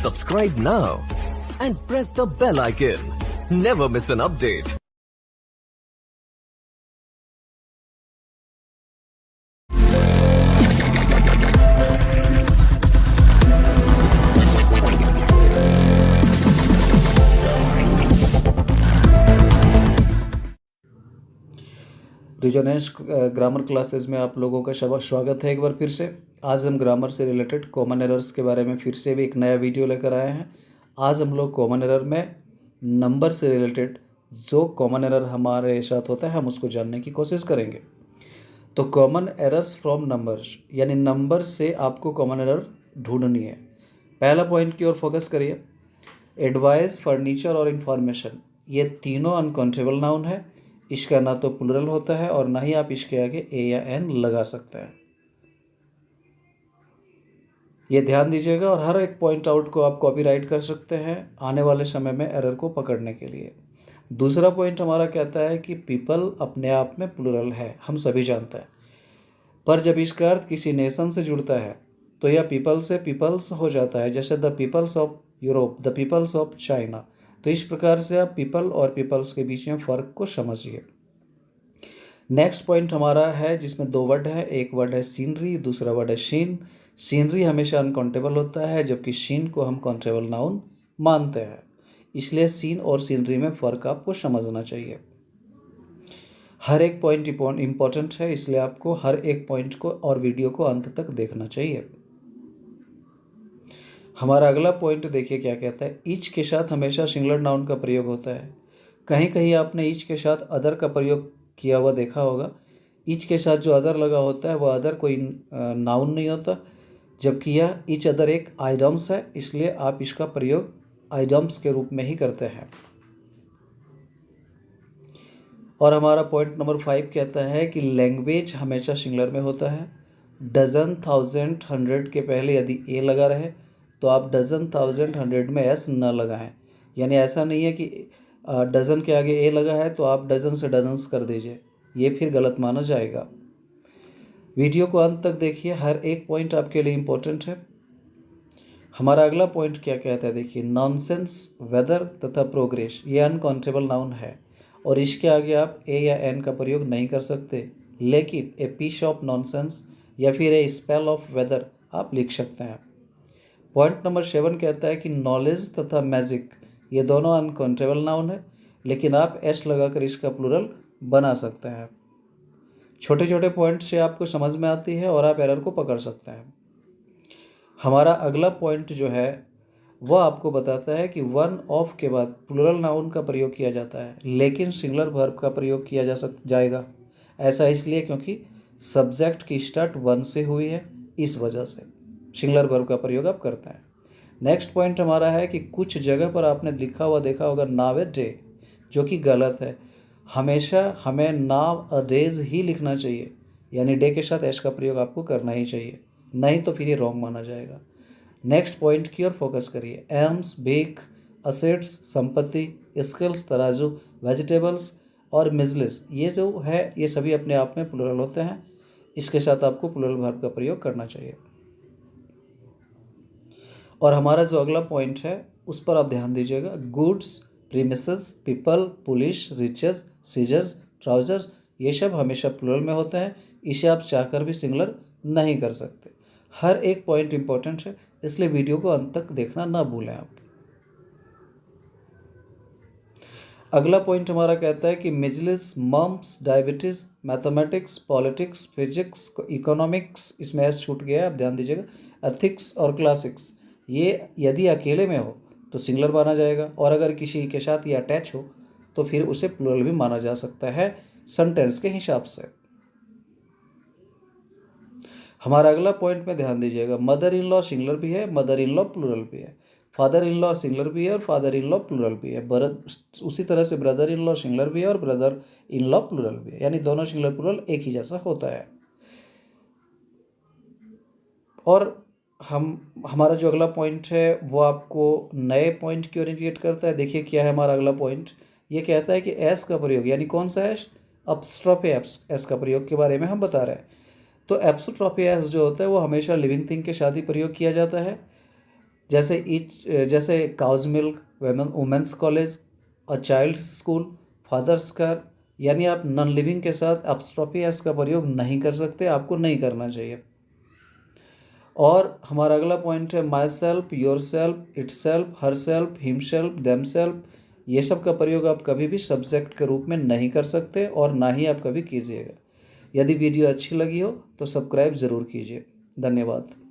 Subscribe now and press the bell icon. Never miss an update. Resonance grammar classes में आप लोगों का स्वागत है एक बार फिर से। आज हम ग्रामर से रिलेटेड कॉमन एरर्स के बारे में फिर से भी एक नया वीडियो लेकर आए हैं। आज हम लोग कॉमन एरर में नंबर से रिलेटेड जो कॉमन एरर हमारे साथ होता है हम उसको जानने की कोशिश करेंगे। तो कॉमन एरर्स फ्रॉम नंबर्स, यानी नंबर से आपको कॉमन एरर ढूंढनी है। पहला पॉइंट की ओर फोकस करिए। एडवाइस, फर्नीचर और इंफॉर्मेशन, ये तीनों अनकाउंटेबल नाउन है। इसका ना तो प्लूरल होता है और ना ही आप इसके आगे ए या एन लगा सकते हैं। ये ध्यान दीजिएगा और हर एक पॉइंट आउट को आप कॉपीराइट कर सकते हैं आने वाले समय में एरर को पकड़ने के लिए। दूसरा पॉइंट हमारा कहता है कि पीपल अपने आप में प्लूरल है, हम सभी जानते हैं, पर जब इसका अर्थ किसी नेशन से जुड़ता है तो यह पीपल से पीपल्स हो जाता है, जैसे the peoples of Europe, the peoples of China. तो इस प्रकार से आप पीपल और पीपल्स के बीच में फ़र्क को समझिए। नेक्स्ट पॉइंट हमारा है जिसमें दो वर्ड है, एक वर्ड है सीनरी, दूसरा वर्ड है शीन। सीनरी हमेशा अनकाउंटेबल होता है जबकि शीन को हम काउंटेबल नाउन मानते हैं, इसलिए सीन और सीनरी में फ़र्क आपको समझना चाहिए। हर एक पॉइंट इम्पॉर्टेंट है, इसलिए आपको हर एक पॉइंट को और वीडियो को अंत तक देखना चाहिए। हमारा अगला पॉइंट देखिए क्या कहता है। ईच के साथ हमेशा सिंगुलर नाउन का प्रयोग होता है। कहीं कहीं आपने ईच के साथ अदर का प्रयोग किया हुआ देखा होगा। ईच के साथ जो अदर लगा होता है वह अदर कोई नाउन नहीं होता, जबकि यह ईच अदर एक आइडम्स है, इसलिए आप इसका प्रयोग आइडम्स के रूप में ही करते हैं। और हमारा पॉइंट नंबर 5 कहता है कि लैंग्वेज हमेशा सिंगुलर में होता है। डजन, थाउजेंड, हंड्रेड के पहले यदि ए लगा रहे तो आप डजन, थाउजेंड, हंड्रेड में एस न लगाएं। यानी ऐसा नहीं है कि डज़न के आगे ए लगा है तो आप डज़न से डजन्स कर दीजिए, ये फिर गलत माना जाएगा। वीडियो को अंत तक देखिए, हर एक पॉइंट आपके लिए इम्पोर्टेंट है। हमारा अगला पॉइंट क्या कहता है देखिए। नॉनसेंस, वेदर तथा प्रोग्रेस, ये अनकाउंटेबल नाउन है और इसके आगे आप ए या एन का प्रयोग नहीं कर सकते, लेकिन ए पीस ऑफ नॉनसेंस या फिर ए स्पेल ऑफ वेदर आप लिख सकते हैं। पॉइंट नंबर 7 कहता है कि नॉलेज तथा मैजिक, ये दोनों अनकाउंटेबल नाउन है, लेकिन आप एस लगाकर इसका प्लूरल बना सकते हैं। छोटे छोटे पॉइंट से आपको समझ में आती है और आप एरर को पकड़ सकते हैं। हमारा अगला पॉइंट जो है वह आपको बताता है कि वन ऑफ के बाद प्लूरल नाउन का प्रयोग किया जाता है, लेकिन सिंगुलर वर्ब का प्रयोग किया जाएगा। ऐसा इसलिए क्योंकि सब्जेक्ट की स्टार्ट वन से हुई है, इस वजह से सिंगुलर वर्ब का प्रयोग आप करते हैं। नेक्स्ट पॉइंट हमारा है कि कुछ जगह पर आपने लिखा हुआ देखा होगा नाव ए डे, जो कि गलत है। हमेशा हमें नाव अ डेज ही लिखना चाहिए, यानी डे के साथ एस का प्रयोग आपको करना ही चाहिए, नहीं तो फिर ये रॉन्ग माना जाएगा। नेक्स्ट पॉइंट की ओर फोकस करिए। एम्स, भीख, असेट्स, संपत्ति, स्किल्स, तराजू, वेजिटेबल्स और मिजलिस, ये जो है ये सभी अपने आप में प्लूरल होते हैं, इसके साथ आपको प्लूरल वर्ब का प्रयोग करना चाहिए। और हमारा जो अगला पॉइंट है उस पर आप ध्यान दीजिएगा। Goods, premises, people, police, riches, scissors, trousers, ये सब हमेशा प्लूरल में होते हैं, इसे आप चाहकर भी सिंगुलर नहीं कर सकते। हर एक पॉइंट इंपॉर्टेंट है, इसलिए वीडियो को अंत तक देखना ना भूलें आप। अगला पॉइंट हमारा कहता है कि measles, mumps, diabetes, mathematics, politics, physics, economics, इसमें एस छूट गया है, आप ध्यान दीजिएगा। एथिक्स और क्लासिक्स, ये यदि अकेले में हो तो सिंगुलर माना जाएगा, और अगर किसी के साथ ये अटैच हो तो फिर उसे प्लूरल भी माना जा सकता है सेंटेंस के हिसाब से। हमारा अगला पॉइंट में ध्यान दीजिएगा। मदर इन लॉ सिंगुलर भी है, मदर इन लॉ प्लूरल भी है। फादर इन लॉ सिंगुलर भी है और फादर इन लॉ प्लूरल भी है। उसी तरह से ब्रदर इन लॉ सिंगुलर भी है और ब्रदर इन लॉ प्लूरल भी है, यानी दोनों सिंगुलर प्लूरल एक ही जैसा होता है। और हमारा जो अगला पॉइंट है वो आपको नए पॉइंट की ओर इंडिकेट करता है। देखिए क्या है हमारा अगला पॉइंट। ये कहता है कि एस का प्रयोग, यानी कौन सा एस, अपस्ट्रॉफी एस का प्रयोग के बारे में हम बता रहे हैं। तो एप्सोट्रॉफी एस जो होता है वो हमेशा लिविंग थिंग के साथ ही प्रयोग किया जाता है। जैसे cow's milk, women's college, a child school, father's car, यानी आप नॉन लिविंग के साथ अपस्ट्रॉफी एस का प्रयोग नहीं कर सकते, आपको नहीं करना चाहिए। और हमारा अगला पॉइंट है my self, your self, it self, her self, him self, them self. ये सब का प्रयोग आप कभी भी सब्जेक्ट के रूप में नहीं कर सकते और ना ही आप कभी कीजिएगा। यदि वीडियो अच्छी लगी हो तो सब्सक्राइब ज़रूर कीजिए। धन्यवाद।